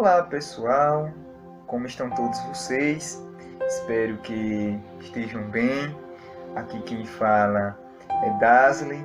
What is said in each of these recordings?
Olá pessoal, como estão todos vocês? Espero que estejam bem. Aqui quem fala é Dasley,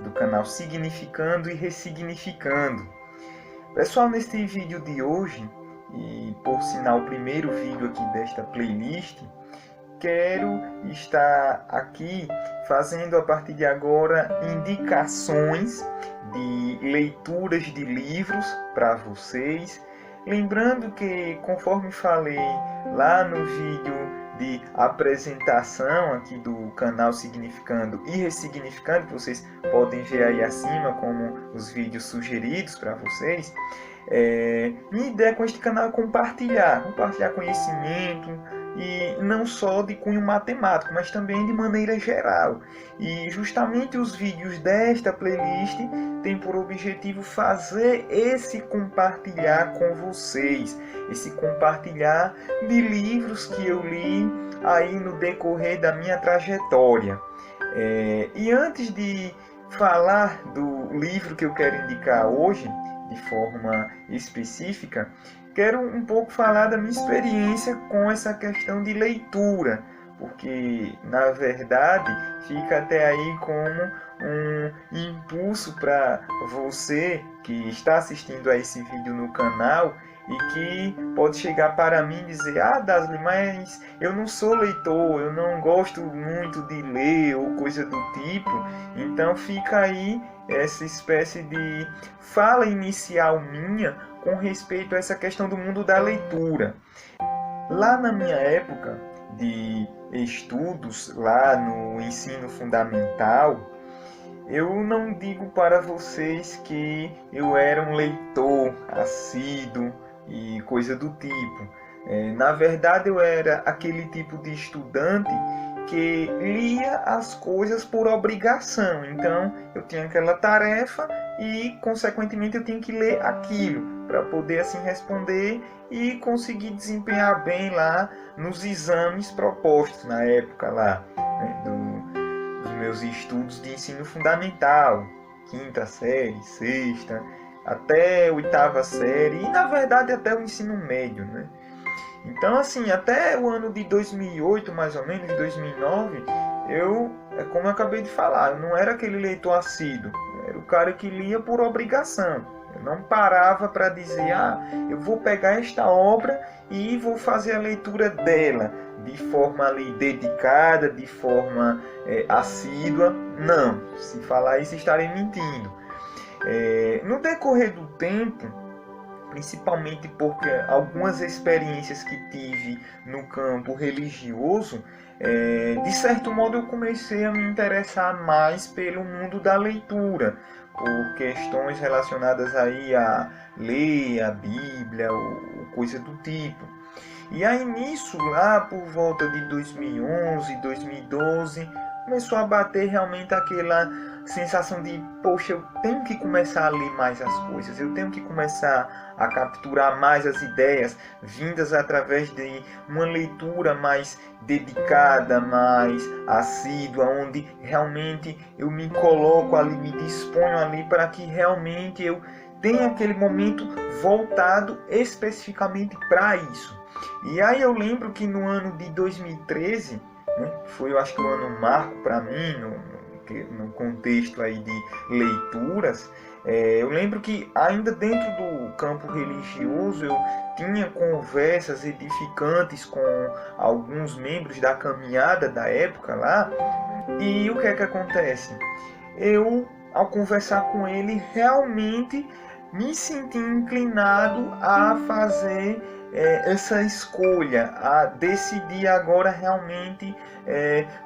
do canal Significando e Ressignificando. Pessoal, neste vídeo de hoje, e por sinal o primeiro vídeo aqui desta playlist, quero estar aqui fazendo a partir de agora indicações de leituras de livros para vocês. Lembrando que, conforme falei lá no vídeo de apresentação aqui do canal Significando e Ressignificando, que vocês podem ver aí acima como os vídeos sugeridos para vocês, minha ideia com este canal é compartilhar conhecimento, e não só de cunho matemático, mas também de maneira geral. E justamente os vídeos desta playlist têm por objetivo fazer esse compartilhar com vocês, esse compartilhar de livros que eu li aí no decorrer da minha trajetória. E antes de falar do livro que eu quero indicar hoje, de forma específica, quero um pouco falar da minha experiência com essa questão de leitura, porque na verdade fica até aí como um impulso para você que está assistindo a esse vídeo no canal e que pode chegar para mim e dizer: Dasley, mas eu não sou leitor, eu não gosto muito de ler ou coisa do tipo. Então fica aí essa espécie de fala inicial minha com respeito a essa questão do mundo da leitura. Lá na minha época de estudos, lá no ensino fundamental, eu não digo para vocês que eu era um leitor assíduo e coisa do tipo. Na verdade, eu era aquele tipo de estudante que lia as coisas por obrigação. Então, eu tinha aquela tarefa e, consequentemente, eu tinha que ler aquilo para poder assim responder e conseguir desempenhar bem lá nos exames propostos na época lá, dos meus estudos de ensino fundamental, quinta série, sexta, até oitava série e, na verdade, até o ensino médio, né? Então, assim, até o ano de 2008, mais ou menos, 2009, como eu acabei de falar, eu não era aquele leitor assíduo, eu era o cara que lia por obrigação. Eu não parava para dizer: eu vou pegar esta obra e vou fazer a leitura dela de forma ali dedicada, de forma assídua. Não, se falar isso estarei mentindo. No decorrer do tempo, principalmente porque algumas experiências que tive no campo religioso, de certo modo eu comecei a me interessar mais pelo mundo da leitura, por questões relacionadas aí a ler a Bíblia ou coisa do tipo. E aí nisso, lá por volta de 2011, 2012, começou a bater realmente aquela sensação de: poxa, eu tenho que começar a ler mais as coisas, eu tenho que começar a capturar mais as ideias vindas através de uma leitura mais dedicada, mais assídua, onde realmente eu me coloco ali, me disponho ali para que realmente eu tenha aquele momento voltado especificamente para isso. E aí eu lembro que no ano de 2013, foi, eu acho que, um ano marco para mim, no contexto aí de leituras. Eu lembro que ainda dentro do campo religioso eu tinha conversas edificantes com alguns membros da caminhada da época lá. E o que é que acontece? Eu, ao conversar com ele, realmente me senti inclinado a fazer essa escolha, a decidir agora realmente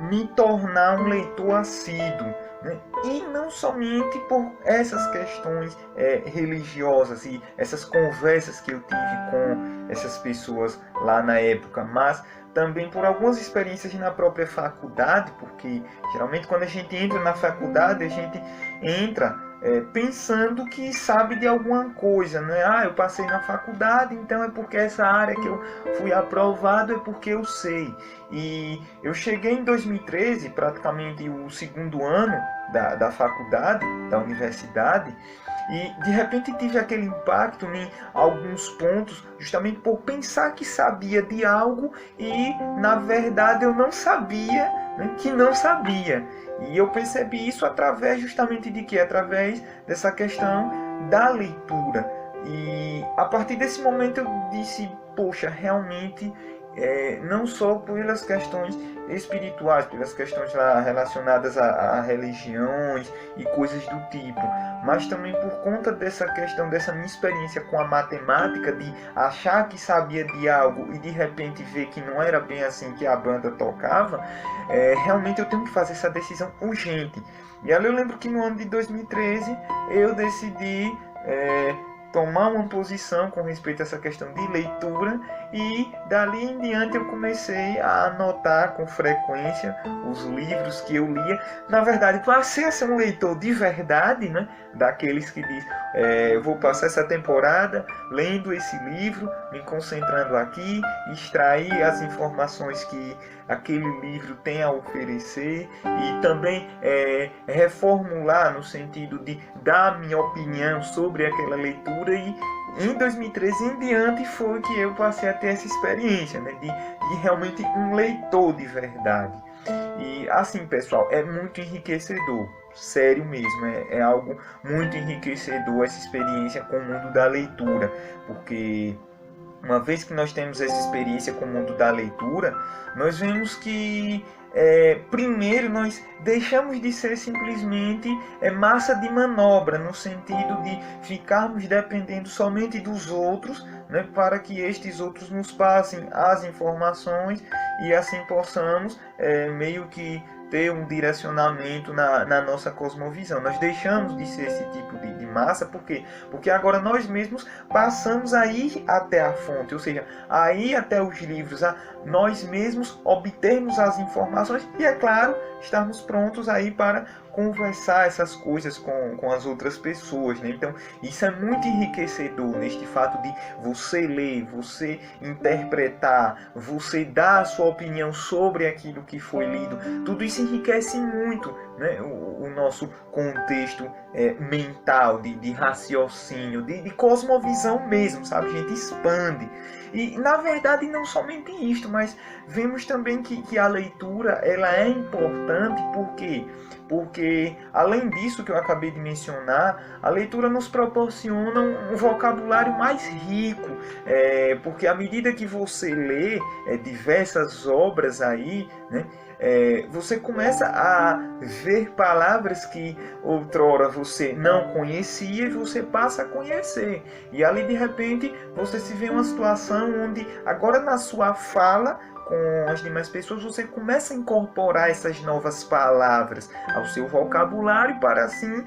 me tornar um leitor assíduo, né? E não somente por essas questões religiosas e essas conversas que eu tive com essas pessoas lá na época, mas também por algumas experiências na própria faculdade, porque geralmente quando a gente entra na faculdade, a gente entra pensando que sabe de alguma coisa, né? Eu passei na faculdade, então é porque essa área que eu fui aprovado é porque eu sei. E eu cheguei em 2013, praticamente o segundo ano da faculdade, da universidade, E de repente tive aquele impacto em alguns pontos, justamente por pensar que sabia de algo e na verdade eu não sabia, né, que não sabia. E eu percebi isso através justamente de quê? Através dessa questão da leitura. E a partir desse momento eu disse, poxa, realmente não só pelas questões espirituais, pelas questões lá relacionadas a religiões e coisas do tipo, mas também por conta dessa questão, dessa minha experiência com a matemática, de achar que sabia de algo e de repente ver que não era bem assim que a banda tocava, realmente eu tenho que fazer essa decisão urgente. E aí eu lembro que no ano de 2013 eu decidi tomar uma posição com respeito a essa questão de leitura, e dali em diante eu comecei a anotar com frequência os livros que eu lia. Na verdade, passei a ser um leitor de verdade, né? Daqueles que diz, vou passar essa temporada lendo esse livro, me concentrando aqui, extrair as informações que aquele livro tem a oferecer e também reformular no sentido de dar minha opinião sobre aquela leitura. E em 2013 em diante foi que eu passei a ter essa experiência, né, de realmente um leitor de verdade. E assim, pessoal, é muito enriquecedor, sério mesmo, é algo muito enriquecedor essa experiência com o mundo da leitura, porque uma vez que nós temos essa experiência com o mundo da leitura, nós vemos que primeiro nós deixamos de ser simplesmente massa de manobra, no sentido de ficarmos dependendo somente dos outros, né, para que estes outros nos passem as informações e assim possamos meio que ter um direcionamento na nossa cosmovisão. Nós deixamos de ser esse tipo de massa, por quê? Porque agora nós mesmos passamos a ir até a fonte, ou seja, a ir até os livros, a nós mesmos obtermos as informações e, é claro, estarmos prontos aí para conversar essas coisas com as outras pessoas, né? Então, isso é muito enriquecedor neste fato de você ler, você interpretar, você dar a sua opinião sobre aquilo que foi lido. Tudo isso enriquece muito, né, o nosso contexto mental, de raciocínio, de cosmovisão mesmo, sabe? A gente expande. E, na verdade, não somente isto, mas vemos também que a leitura ela é importante, por quê? Porque, além disso que eu acabei de mencionar, a leitura nos proporciona um vocabulário mais rico, porque à medida que você lê diversas obras aí, né, você começa a ver palavras que outrora você não conhecia e você passa a conhecer. E ali, de repente, você se vê em uma situação onde, agora na sua fala com as demais pessoas, você começa a incorporar essas novas palavras ao seu vocabulário para assim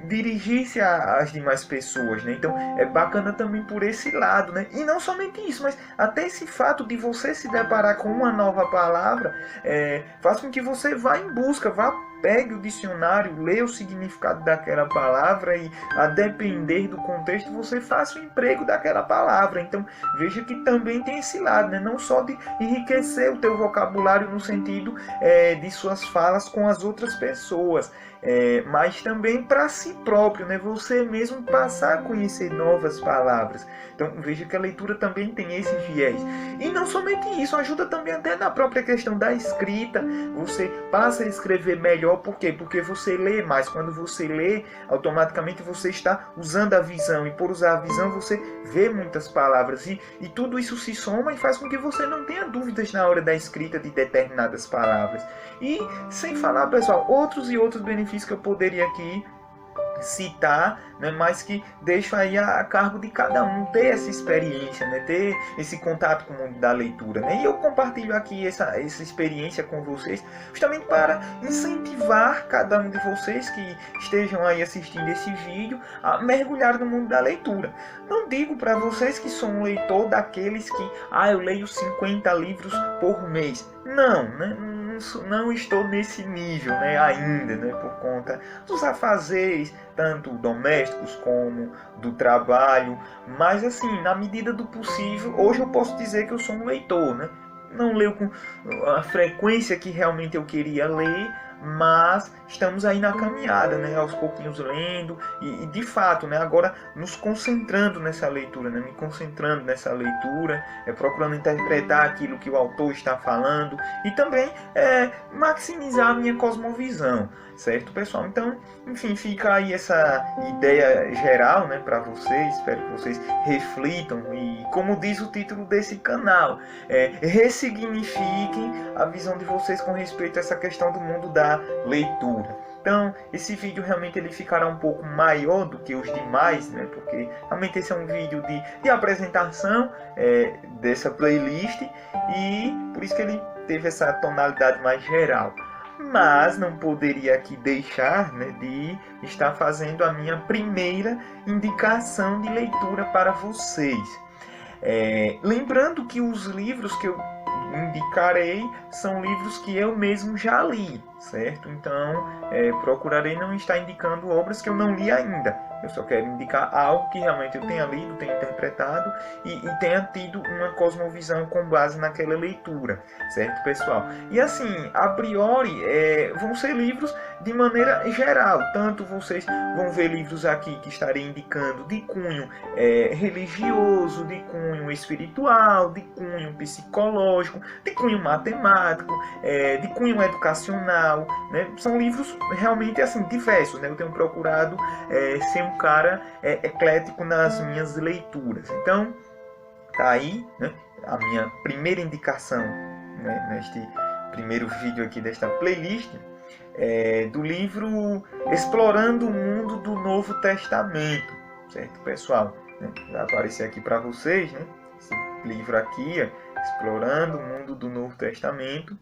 dirigir-se às demais pessoas, né? Então é bacana também por esse lado, né? E não somente isso, mas até esse fato de você se deparar com uma nova palavra faz com que você vá em busca, pegue o dicionário, leia o significado daquela palavra e, a depender do contexto, você faça o emprego daquela palavra. Então, veja que também tem esse lado, né? Não só de enriquecer o teu vocabulário no sentido de suas falas com as outras pessoas, mas também para si próprio, né? Você mesmo passar a conhecer novas palavras. Então, veja que a leitura também tem esse viés. E não somente isso, ajuda também até na própria questão da escrita. Você passa a escrever melhor. Por quê? Porque você lê mais. Quando você lê, automaticamente você está usando a visão. E por usar a visão, você vê muitas palavras. E tudo isso se soma e faz com que você não tenha dúvidas na hora da escrita de determinadas palavras. E, sem falar, pessoal, outros e outros benefícios que eu poderia aqui citar, né, mas que deixo aí a cargo de cada um ter essa experiência, né, ter esse contato com o mundo da leitura, né, e eu compartilho aqui essa experiência com vocês, justamente para incentivar cada um de vocês que estejam aí assistindo esse vídeo a mergulhar no mundo da leitura. Não digo para vocês que sou um leitor daqueles que eu leio 50 livros por mês. Não, né? Não estou nesse nível, né, ainda, né, por conta dos afazeres, tanto domésticos como do trabalho, mas assim, na medida do possível, hoje eu posso dizer que eu sou um leitor, né? Não leio com a frequência que realmente eu queria ler, mas estamos aí na caminhada, né? Aos pouquinhos lendo e de fato, né? Agora nos concentrando nessa leitura, né? Me concentrando nessa leitura, procurando interpretar aquilo que o autor está falando e também maximizar a minha cosmovisão, certo, pessoal? Então, enfim, fica aí essa ideia geral, né, para vocês. Espero que vocês reflitam e, como diz o título desse canal, ressignifiquem a visão de vocês com respeito a essa questão do mundo da leitura. Então, esse vídeo realmente ele ficará um pouco maior do que os demais, né? Porque realmente esse é um vídeo de apresentação dessa playlist e por isso que ele teve essa tonalidade mais geral. Mas não poderia aqui deixar, né, de estar fazendo a minha primeira indicação de leitura para vocês. Lembrando que os livros que eu indicarei são livros que eu mesmo já li, certo? Então, procurarei não estar indicando obras que eu não li ainda. Eu só quero indicar algo que realmente eu tenha lido, tenha interpretado e tenha tido uma cosmovisão com base naquela leitura, certo, pessoal? E assim, a priori, vão ser livros de maneira geral. Tanto vocês vão ver livros aqui que estarei indicando de cunho religioso, de cunho espiritual, de cunho psicológico, de cunho matemático, de cunho educacional, né? São livros realmente assim diversos, né? Eu tenho procurado ser um cara eclético nas minhas leituras. Então, tá aí, né, a minha primeira indicação, né, neste primeiro vídeo aqui desta playlist, do livro Explorando o Mundo do Novo Testamento, certo, pessoal? Vai aparecer aqui para vocês, né, esse livro aqui, Explorando o Mundo do Novo Testamento,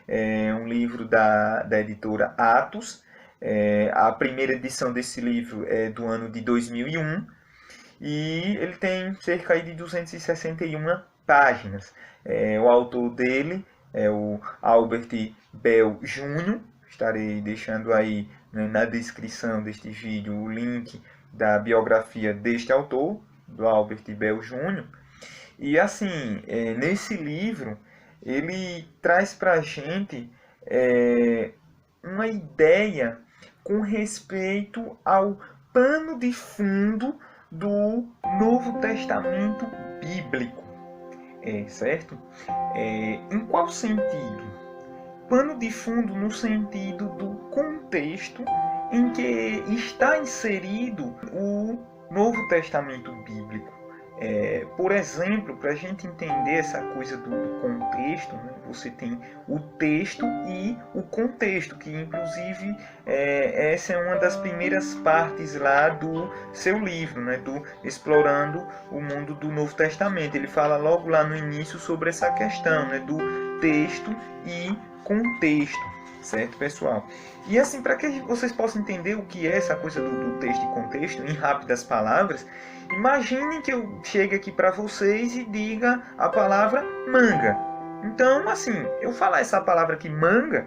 é um livro da editora Atos. A primeira edição desse livro é do ano de 2001 e ele tem cerca de 261 páginas. O autor dele é o Albert Bell Jr. Estarei deixando aí, né, na descrição deste vídeo o link da biografia deste autor, do Albert Bell Jr. E assim, nesse livro ele traz para a gente uma ideia com respeito ao pano de fundo do Novo Testamento bíblico, certo? Em qual sentido? Pano de fundo no sentido do contexto em que está inserido o Novo Testamento bíblico. Por exemplo, para a gente entender essa coisa do contexto, né, você tem o texto e o contexto, que inclusive essa é uma das primeiras partes lá do seu livro, né, do Explorando o Mundo do Novo Testamento. Ele fala logo lá no início sobre essa questão, né, do texto e contexto, certo, pessoal? E assim, para que vocês possam entender o que é essa coisa do texto e contexto, em rápidas palavras, imaginem que eu chegue aqui para vocês e diga a palavra manga. Então, assim, eu falar essa palavra aqui, manga,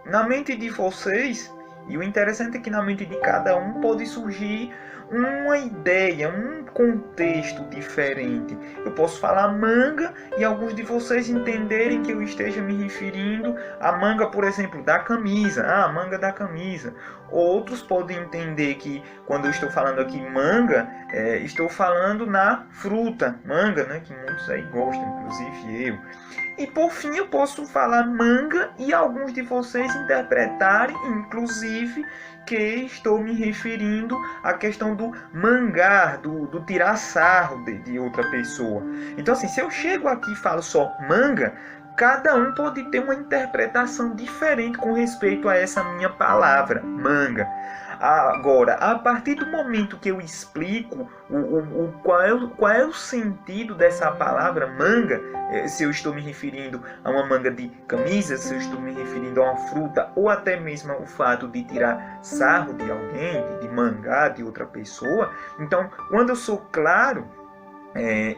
na mente de vocês, e o interessante é que na mente de cada um pode surgir uma ideia, um contexto diferente. Eu posso falar manga e alguns de vocês entenderem que eu esteja me referindo à manga, por exemplo, da camisa. A manga da camisa. Outros podem entender que quando eu estou falando aqui manga, estou falando na fruta, manga, né, que muitos aí gostam, inclusive eu. E por fim eu posso falar manga e alguns de vocês interpretarem, inclusive, que estou me referindo à questão do mangar, do tirar sarro de outra pessoa. Então assim, se eu chego aqui e falo só manga, cada um pode ter uma interpretação diferente com respeito a essa minha palavra, manga. Agora, a partir do momento que eu explico qual é o sentido dessa palavra manga, se eu estou me referindo a uma manga de camisa, se eu estou me referindo a uma fruta, ou até mesmo o fato de tirar sarro de alguém, de mangar de outra pessoa, então, quando eu sou claro,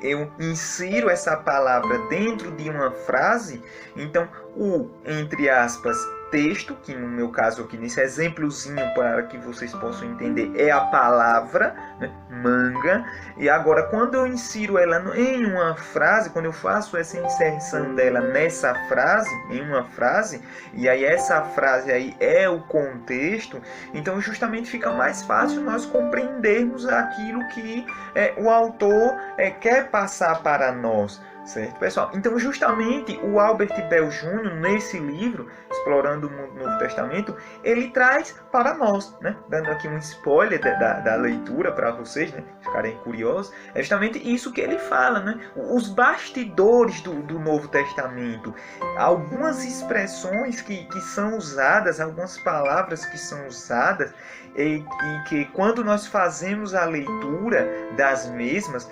eu insiro essa palavra dentro de uma frase, então o, entre aspas, texto, que no meu caso aqui nesse exemplozinho para que vocês possam entender é a palavra, né, manga, e agora quando eu insiro ela em uma frase, quando eu faço essa inserção dela nessa frase, em uma frase, e aí essa frase aí é o contexto, então justamente fica mais fácil nós compreendermos aquilo que o autor quer passar para nós. Certo, pessoal? Então, justamente, o Albert Bell Jr., nesse livro, Explorando o Novo Testamento, ele traz para nós, né? Dando aqui um spoiler da leitura para vocês, né? Ficarem curiosos, é justamente isso que ele fala, né? Os bastidores do Novo Testamento, algumas expressões que são usadas, algumas palavras que são usadas, e que quando nós fazemos a leitura das mesmas,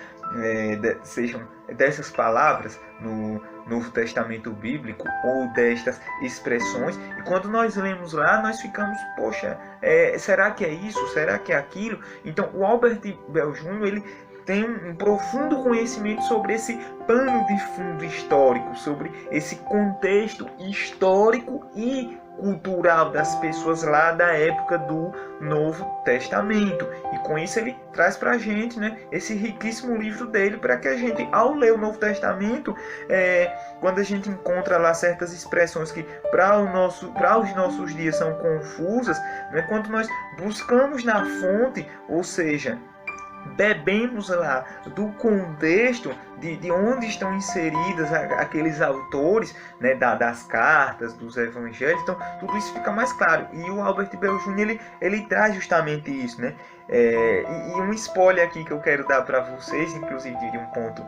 sejam dessas palavras no Novo Testamento bíblico ou destas expressões, e quando nós lemos lá, nós ficamos, poxa, será que é isso? Será que é aquilo? Então, o Albert Bell Jr., ele tem um profundo conhecimento sobre esse pano de fundo histórico, sobre esse contexto histórico e cultural das pessoas lá da época do Novo Testamento. E com isso ele traz para a gente, né, esse riquíssimo livro dele, para que a gente, ao ler o Novo Testamento, quando a gente encontra lá certas expressões que para os nossos dias são confusas, né, quando nós buscamos na fonte, ou seja, bebemos lá do contexto de onde estão inseridas aqueles autores, né, das cartas, dos evangelhos, então tudo isso fica mais claro. E o Albert Bell Jr. ele traz justamente isso, né? E um spoiler aqui que eu quero dar para vocês, inclusive de um ponto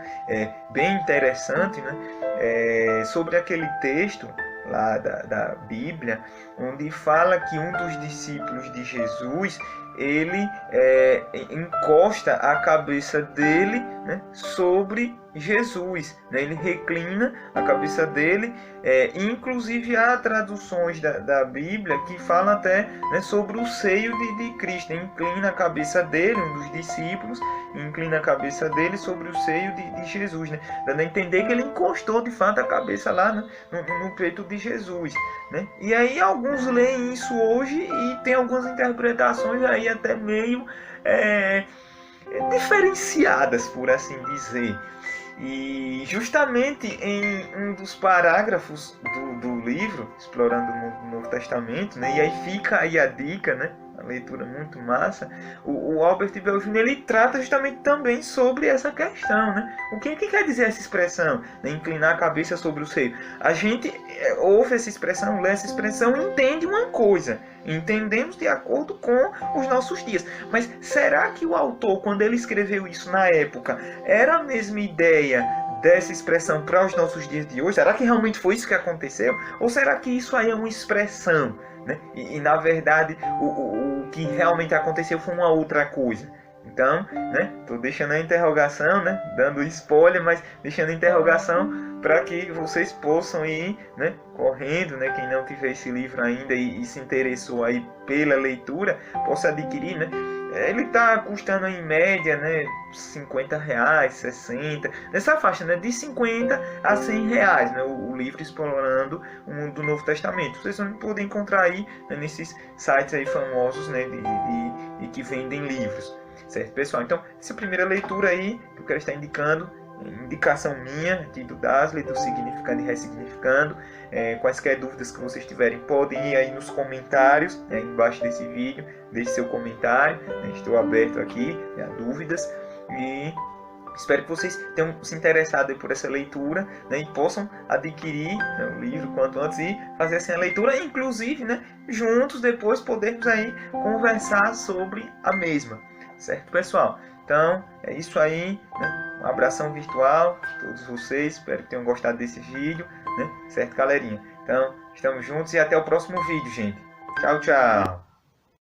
bem interessante, né? Sobre aquele texto lá da Bíblia, onde fala que um dos discípulos de Jesus, ele encosta a cabeça dele, né, sobre Jesus, né? Ele reclina a cabeça dele, inclusive há traduções da Bíblia que falam até, né, sobre o seio de Cristo, né? Inclina a cabeça dele, um dos discípulos, inclina a cabeça dele sobre o seio de Jesus, né? Dando a entender que ele encostou de fato a cabeça lá, né, no peito de Jesus, né? E aí alguns leem isso hoje e tem algumas interpretações aí até meio diferenciadas, por assim dizer. E justamente em um dos parágrafos do livro, Explorando o Novo Testamento, né, e aí fica aí a dica, né, a leitura muito massa, o Albert Bell Jr. ele trata justamente também sobre essa questão, né? O que quer dizer essa expressão, né, inclinar a cabeça sobre o seio? A gente ouve essa expressão, lê essa expressão e entende uma coisa, entendemos de acordo com os nossos dias, mas será que o autor, quando ele escreveu isso na época, era a mesma ideia dessa expressão para os nossos dias de hoje? Será que realmente foi isso que aconteceu? Ou será que isso aí é uma expressão, né? E na verdade o que realmente aconteceu foi uma outra coisa? Então, né, tô deixando a interrogação, né, dando spoiler, mas deixando a interrogação para que vocês possam ir, né, correndo, né, quem não tiver esse livro ainda e se interessou aí pela leitura, possa adquirir, né? Ele está custando em média, né, R$50, 60, nessa faixa, né, de 50 a 100 reais, né, o livro Explorando o Mundo do Novo Testamento. Vocês vão poder encontrar aí, né, nesses sites aí famosos, né, de que vendem livros. Certo, pessoal? Então, essa primeira leitura aí que eu quero estar indicando, indicação minha, aqui do Dasley, do Significando e Ressignificando. Quaisquer dúvidas que vocês tiverem, podem ir aí nos comentários, né, embaixo desse vídeo, deixe seu comentário, né, estou aberto aqui a dúvidas, e espero que vocês tenham se interessado por essa leitura, né, e possam adquirir, né, o livro quanto antes e fazer assim a leitura, inclusive, né, juntos depois podermos aí conversar sobre a mesma. Certo, pessoal? Então, é isso aí, né? Um abração virtual a todos vocês. Espero que tenham gostado desse vídeo, né? Certo, galerinha? Então, estamos juntos e até o próximo vídeo, gente. Tchau, tchau!